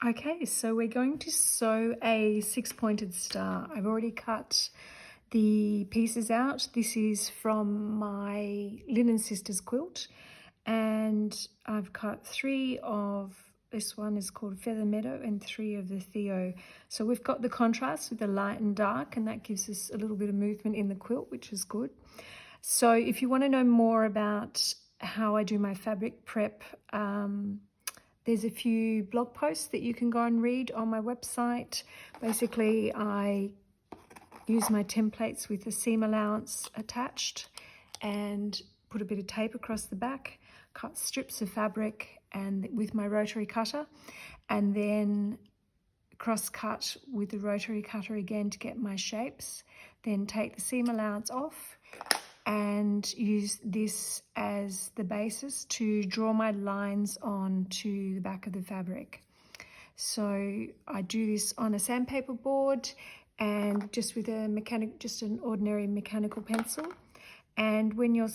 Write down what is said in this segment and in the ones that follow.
Okay, so we're going to sew a 6-pointed star. I've already cut the pieces out. This is from my Linen Sisters quilt, and I've cut 3 of, this one is called Feather Meadow, and 3 of the Theo. So we've got the contrast with the light and dark, and that gives us a little bit of movement in the quilt, which is good. So if you want to know more about how I do my fabric prep, there's a few blog posts that you can go and read on my website. Basically, I use my templates with the seam allowance attached and put a bit of tape across the back, cut strips of fabric and with my rotary cutter, and then cross cut with the rotary cutter again to get my shapes. Then take the seam allowance off and use this as the basis to draw my lines onto the back of the fabric. So I do this on a sandpaper board and just with an ordinary mechanical pencil. And when you're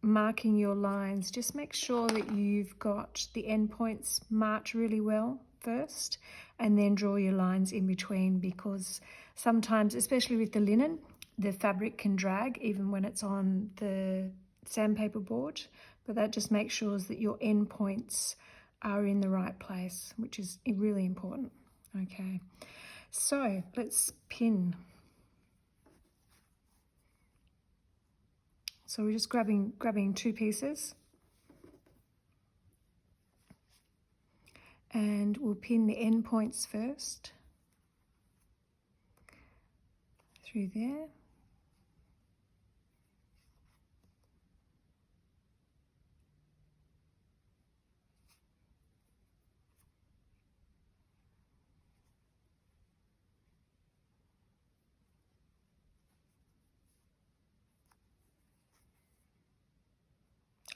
marking your lines, just make sure that you've got the end points marked really well first, and then draw your lines in between, because sometimes, especially with the linen, the fabric can drag even when it's on the sandpaper board, but that just makes sure that your end points are in the right place, which is really important. Okay, so let's pin. So we're just grabbing 2 pieces, and we'll pin the end points first through there.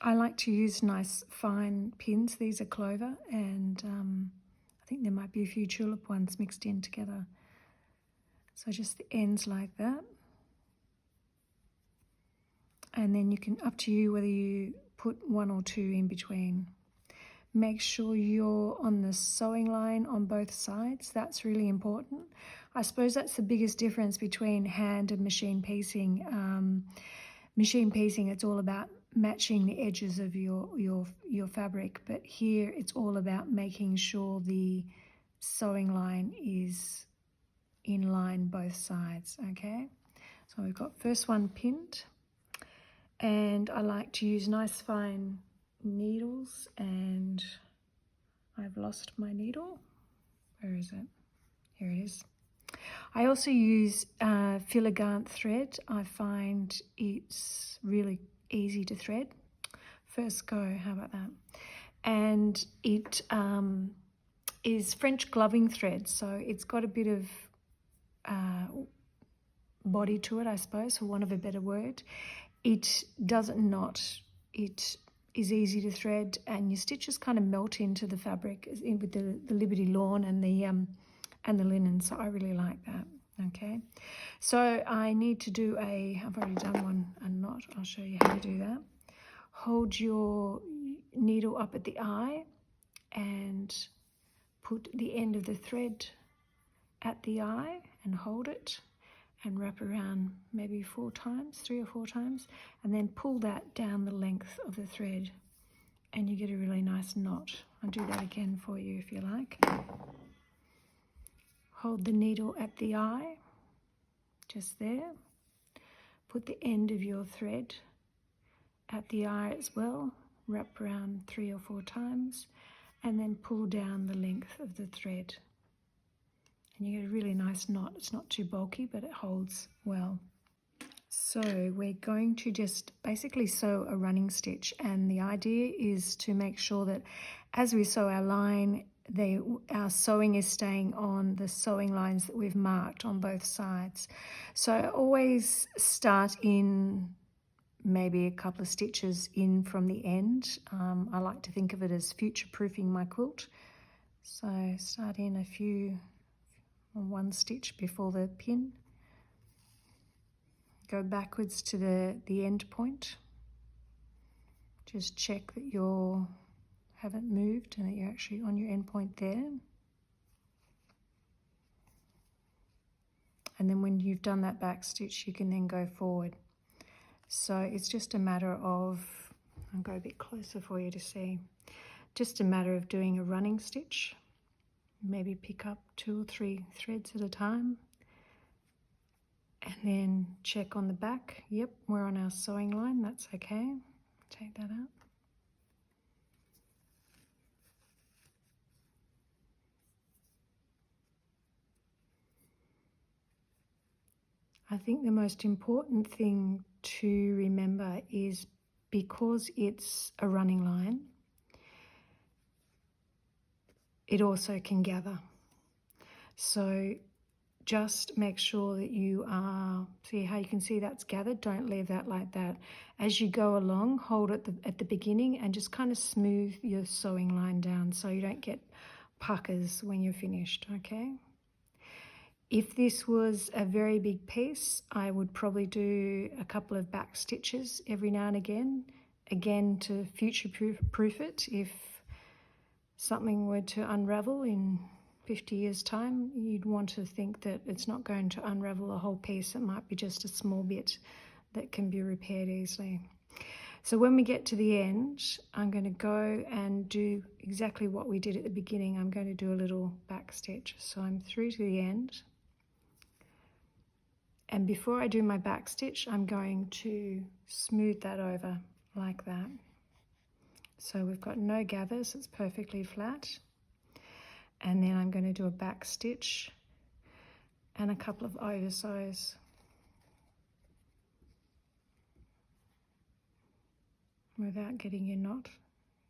I like to use nice fine pins. These are clover, and I think there might be a few tulip ones mixed in together. So just the ends like that. And then you can, up to you whether you put 1 or 2 in between. Make sure you're on the sewing line on both sides. That's really important. I suppose that's the biggest difference between hand and machine piecing. Machine piecing, it's all about matching the edges of your fabric, but here it's all about making sure the sewing line is in line both sides. Okay, so we've got first one pinned, and I like to use nice fine needles, and I've lost my needle. Where is it? Here it is. I also use filigree thread. I find it's really easy to thread. First go, how about that? And it is French gloving thread, so it's got a bit of body to it, I suppose, for want of a better word. It doesn't knot. It is easy to thread, and your stitches kind of melt into the fabric with the Liberty Lawn and the linen, so I really like that. Okay, so I need to do I've already done a knot. I'll show you how to do that. Hold your needle up at the eye and put the end of the thread at the eye and hold it and wrap around maybe 4 times, 3 or 4 times, and then pull that down the length of the thread and you get a really nice knot. I'll do that again for you if you like. Hold the needle at the eye, just there. Put the end of your thread at the eye as well, wrap around 3 or 4 times, and then pull down the length of the thread. And you get a really nice knot. It's not too bulky, but it holds well. So we're going to just basically sew a running stitch, and the idea is to make sure that as we sew our line, our sewing is staying on the sewing lines that we've marked on both sides. So always start in maybe a couple of stitches in from the end. I like to think of it as future-proofing my quilt. So start in a few, 1 stitch before the pin. Go backwards to the end point. Just check that you haven't moved and that you're actually on your end point there. And then when you've done that back stitch, you can then go forward. So it's just a matter of, I'll go a bit closer for you to see, just a matter of doing a running stitch. Maybe pick up 2 or 3 threads at a time. And then check on the back. Yep, we're on our sewing line, that's okay. Take that out. I think the most important thing to remember is, because it's a running line, it also can gather. So just make sure that you are, see how you can see that's gathered? Don't leave that like that. As you go along, hold it at the beginning and just kind of smooth your sewing line down so you don't get puckers when you're finished, okay? If this was a very big piece, I would probably do a couple of back stitches every now and again to future-proof it. If something were to unravel in 50 years' time, you'd want to think that it's not going to unravel the whole piece. It might be just a small bit that can be repaired easily. So when we get to the end, I'm going to go and do exactly what we did at the beginning. I'm going to do a little back stitch. So I'm through to the end. And before I do my back stitch, I'm going to smooth that over like that. So we've got no gathers, it's perfectly flat. And then I'm going to do a back stitch and a couple of oversews. Without getting your knot,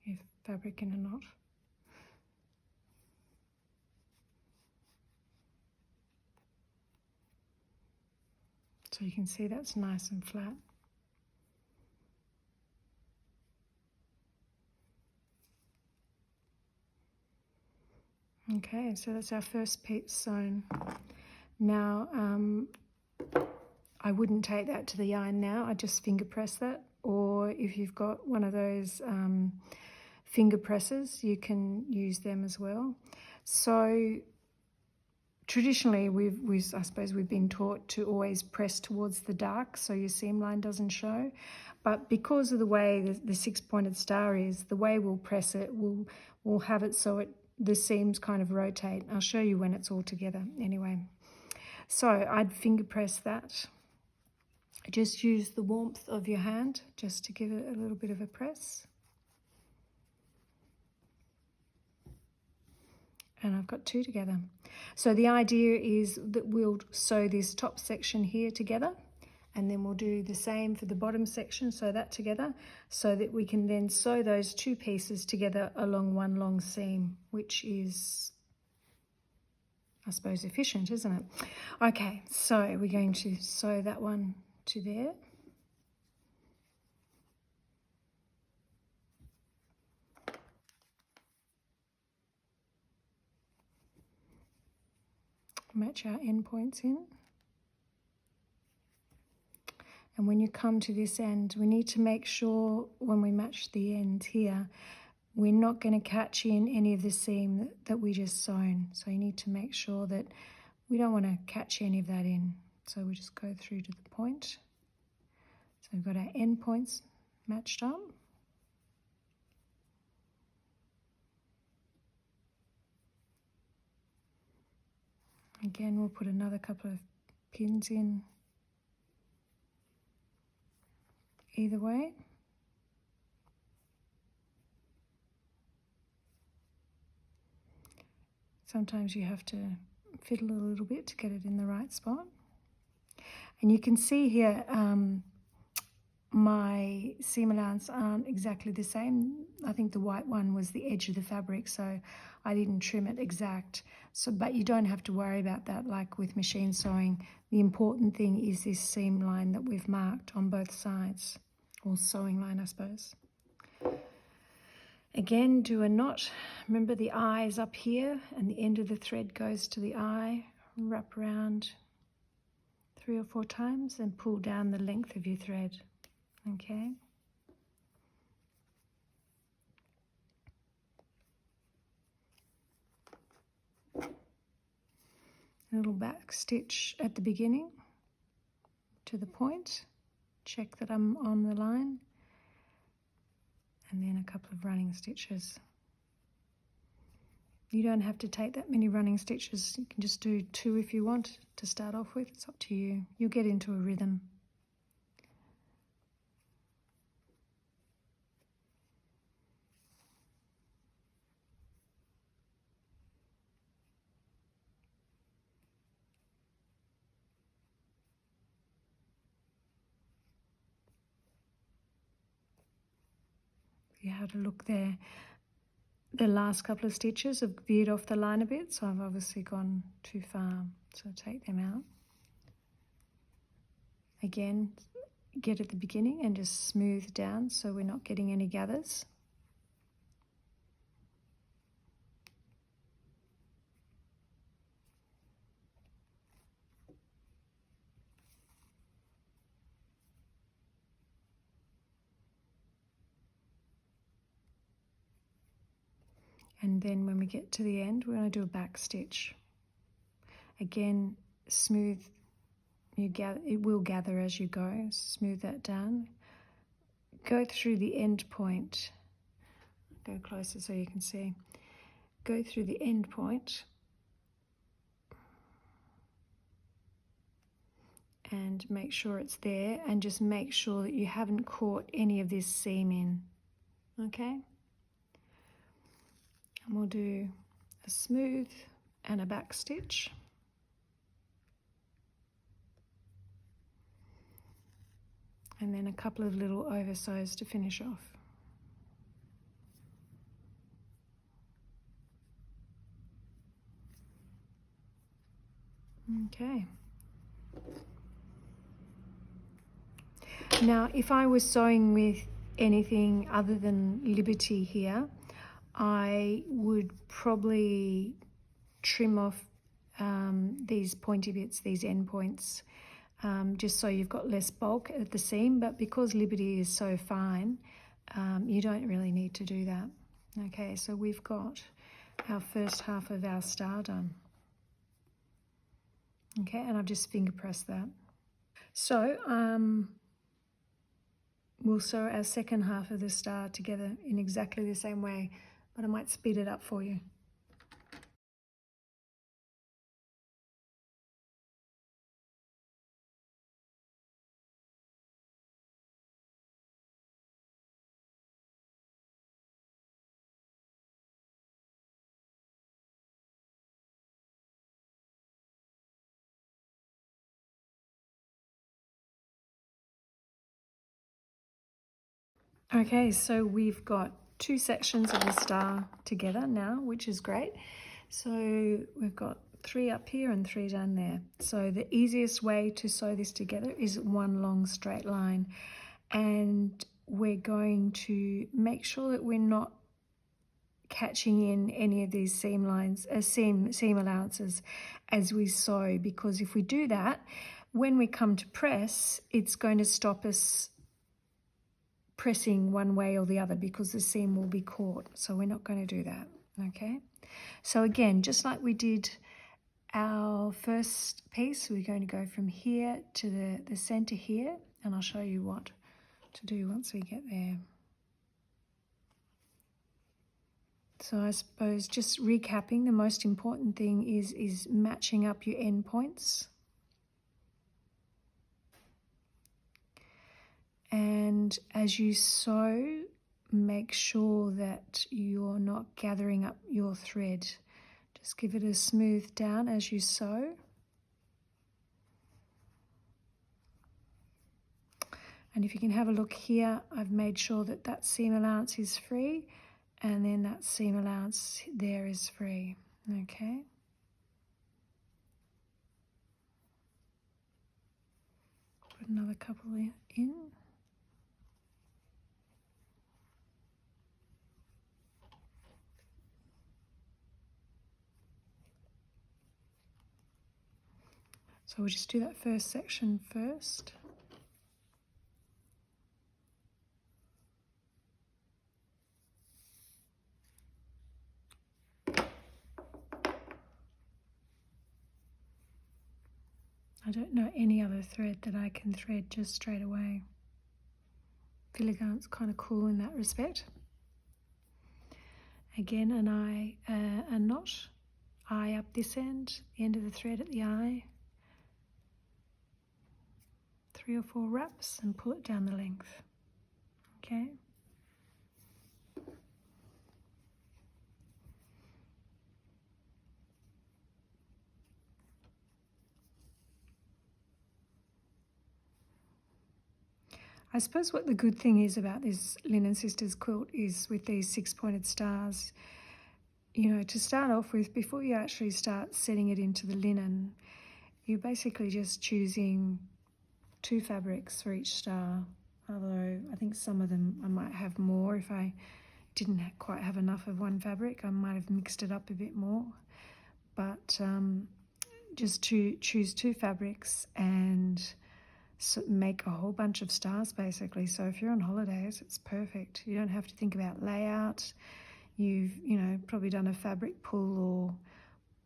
your fabric in a knot. So you can see that's nice and flat. Okay, so that's our first piece sewn. Now, I wouldn't take that to the iron now, I just finger press that, or if you've got one of those finger presses, you can use them as well. So traditionally, I suppose we've been taught to always press towards the dark so your seam line doesn't show. But because of the way the six-pointed star is, the way we'll press it, we'll have it so the seams kind of rotate. I'll show you when it's all together anyway. So I'd finger press that. Just use the warmth of your hand just to give it a little bit of a press. And I've got 2 together. So the idea is that we'll sew this top section here together, and then we'll do the same for the bottom section, sew that together, so that we can then sew those 2 pieces together along one long seam, which is, I suppose, efficient, isn't it? Okay, so we're going to sew that one to there. Match our end points in. And when you come to this end, we need to make sure when we match the end here, we're not going to catch in any of the seam that we just sewn. So you need to make sure that we don't want to catch any of that in. So we just go through to the point. So we've got our end points matched up. Again, we'll put another couple of pins in either way. Sometimes you have to fiddle a little bit to get it in the right spot. And you can see here my seam allowance aren't exactly the same. I think the white one was the edge of the fabric, so I didn't trim it exact. So, but you don't have to worry about that like with machine sewing. The important thing is this seam line that we've marked on both sides, or sewing line, I suppose. Again, do a knot. Remember the eye is up here and the end of the thread goes to the eye. Wrap around 3 or 4 times and pull down the length of your thread. Okay. a little back stitch at the beginning to the point, check that I'm on the line, and then a couple of running stitches. You don't have to take that many running stitches, you can just do 2 if you want to start off with, it's up to you. You'll get into a rhythm. You had a look there. The last couple of stitches have veered off the line a bit, so I've obviously gone too far, so take them out. Again, get at the beginning and just smooth down so we're not getting any gathers. And then when we get to the end, we're going to do a back stitch. Again, smooth, it will gather as you go, smooth that down. Go through the end point, go closer so you can see. Go through the end point and make sure it's there, and just make sure that you haven't caught any of this seam in, okay? And we'll do a smooth and a back stitch. And then a couple of little oversews to finish off. Okay. Now, if I was sewing with anything other than Liberty here, I would probably trim off these pointy bits, these end points, just so you've got less bulk at the seam. But because Liberty is so fine, you don't really need to do that. Okay, so we've got our first half of our star done. Okay, and I've just finger pressed that. So we'll sew our second half of the star together in exactly the same way, but I might speed it up for you. Okay, so we've got 2 sections of the star together now, which is great. So we've got 3 up here and 3 down there. So the easiest way to sew this together is one long straight line. And we're going to make sure that we're not catching in any of these seam lines, seam allowances as we sew, because if we do that, when we come to press, it's going to stop us pressing one way or the other because the seam will be caught. So we're not going to do that, okay? So again, just like we did our first piece, we're going to go from here to the center here, and I'll show you what to do once we get there. So I suppose just recapping, the most important thing is matching up your end points. And as you sew, make sure that you're not gathering up your thread. Just give it a smooth down as you sew. And if you can have a look here, I've made sure that that seam allowance is free, and then that seam allowance there is free, okay? Put another couple in. So we'll just do that first section first. I don't know any other thread that I can thread just straight away. Filigrene's kind of cool in that respect. Again, a knot, eye up this end, the end of the thread at the eye. 3 or 4 wraps and pull it down the length. Okay. I suppose what the good thing is about this Linen Sisters quilt is with these 6-pointed stars, you know, to start off with, before you actually start setting it into the linen, you're basically just choosing 2 fabrics for each star, although I think some of them I might have more. If I didn't quite have enough of one fabric, I might have mixed it up a bit more. But just to choose 2 fabrics and make a whole bunch of stars basically. So if you're on holidays, it's perfect. You don't have to think about layout. You've, you know, probably done a fabric pull or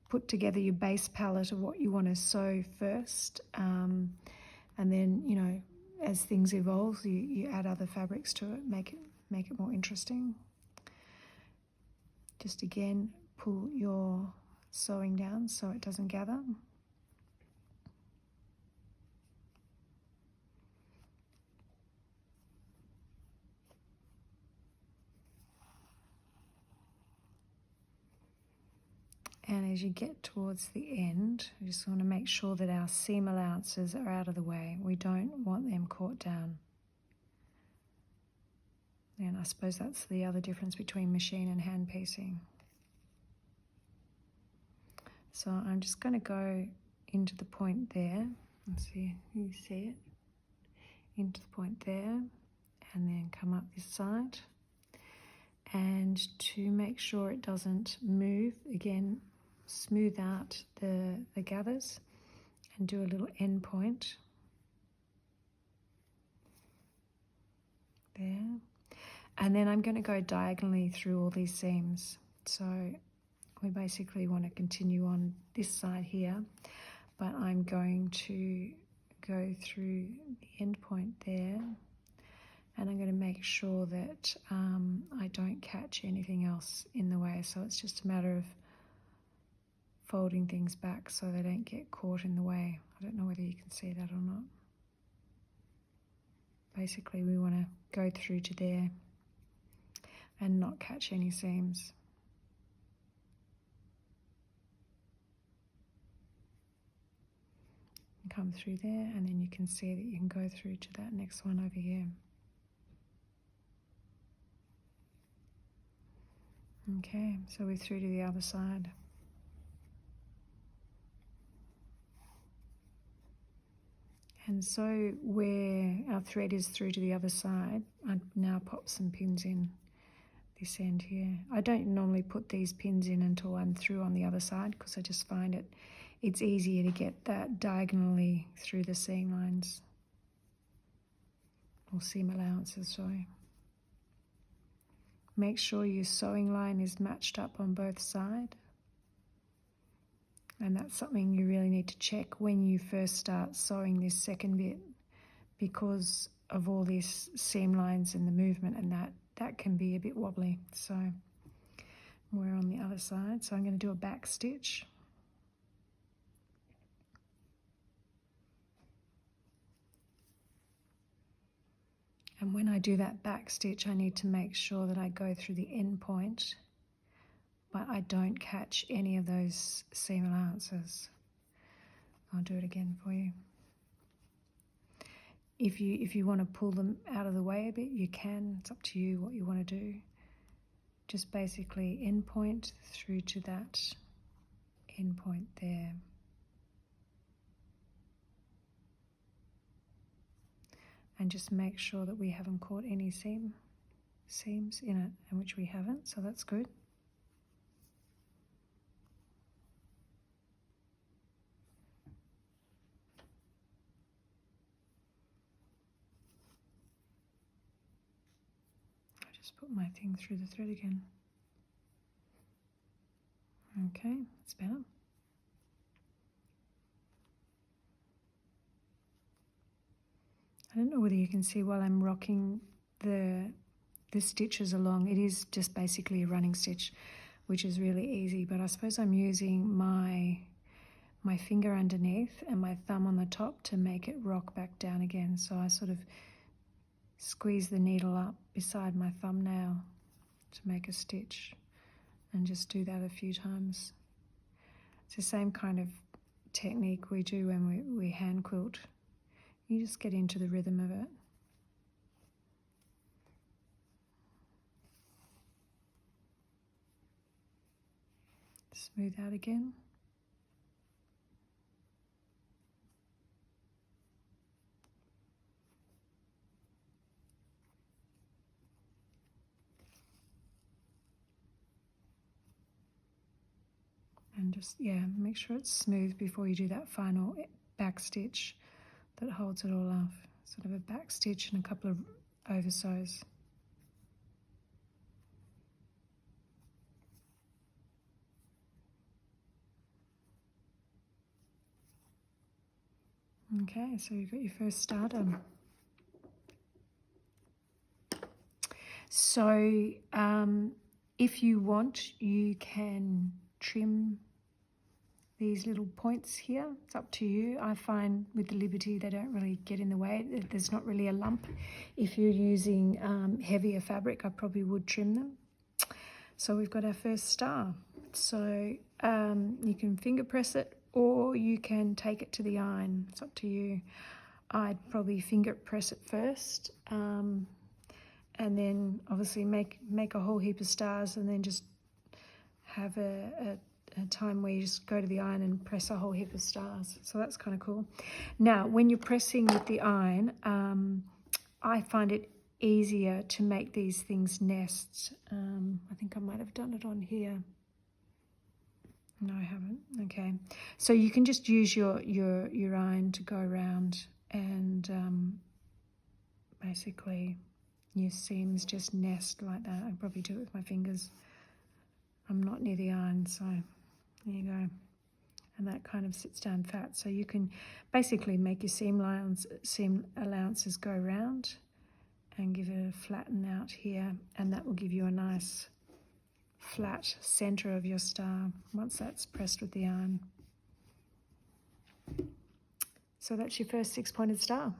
put together your base palette of what you want to sew first. And then, you know, as things evolve, you add other fabrics to it, make it more interesting. Just again, pull your sewing down so it doesn't gather. And as you get towards the end, we just want to make sure that our seam allowances are out of the way. We don't want them caught down. And I suppose that's the other difference between machine and hand piecing. So I'm just going to go into the point there. Let's see, you see it? Into the point there, and then come up this side. And to make sure it doesn't move, again, smooth out the gathers and do a little end point there. And then I'm going to go diagonally through all these seams. So we basically want to continue on this side here, but I'm going to go through the end point there, and I'm going to make sure that I don't catch anything else in the way. So it's just a matter of folding things back so they don't get caught in the way. I don't know whether you can see that or not. Basically, we want to go through to there and not catch any seams. Come through there, and then you can see that you can go through to that next one over here. Okay, so we're through to the other side. And so where our thread is through to the other side, I now pop some pins in this end here. I don't normally put these pins in until I'm through on the other side, because I just find it's easier to get that diagonally through the seam lines, or seam allowances, sorry. Make sure your sewing line is matched up on both sides. And that's something you really need to check when you first start sewing this second bit, because of all these seam lines and the movement, and that can be a bit wobbly. So we're on the other side, so I'm going to do a back stitch. And when I do that back stitch, I need to make sure that I go through the end point, but I don't catch any of those seam allowances. I'll do it again for you. If you want to pull them out of the way a bit, you can. It's up to you what you want to do. Just basically end point through to that end point there. And just make sure that we haven't caught any seams in it, and which we haven't, so that's good. I just put my thing through the thread again. Okay, it's better. don't know whether you can see while I'm rocking the stitches along. It is just basically a running stitch, which is really easy, but I suppose I'm using my finger underneath and my thumb on the top to make it rock back down again. So I sort of squeeze the needle up beside my thumbnail to make a stitch, and just do that a few times. It's the same kind of technique we do when we hand quilt. You just get into the rhythm of it. Smooth out again. And just, yeah, make sure it's smooth before you do that final back stitch that holds it all off. Sort of a back stitch and a couple of oversews. Okay, so you've got your first star done. So if you want, you can trim these little points here. It's up to you. I find with the Liberty they don't really get in the way. There's not really a lump. If you're using heavier fabric, I probably would trim them. So we've got our first star. So you can finger press it, or you can take it to the iron. It's up to you. I'd probably finger press it first, and then obviously make a whole heap of stars, and then just have a time where you just go to the iron and press a whole heap of stars. So that's kind of cool. Now, when you're pressing with the iron, I find it easier to make these things nests. I think I might have done it on here. No, I haven't. Okay, so you can just use your iron to go around, and basically your seams just nest like that. I'd probably do it with my fingers. I'm not near the iron, so there you go. And that kind of sits down fat. So you can basically make your seam allowances go round and give it a flatten out here, and that will give you a nice flat center of your star once that's pressed with the iron. So that's your first 6-pointed star.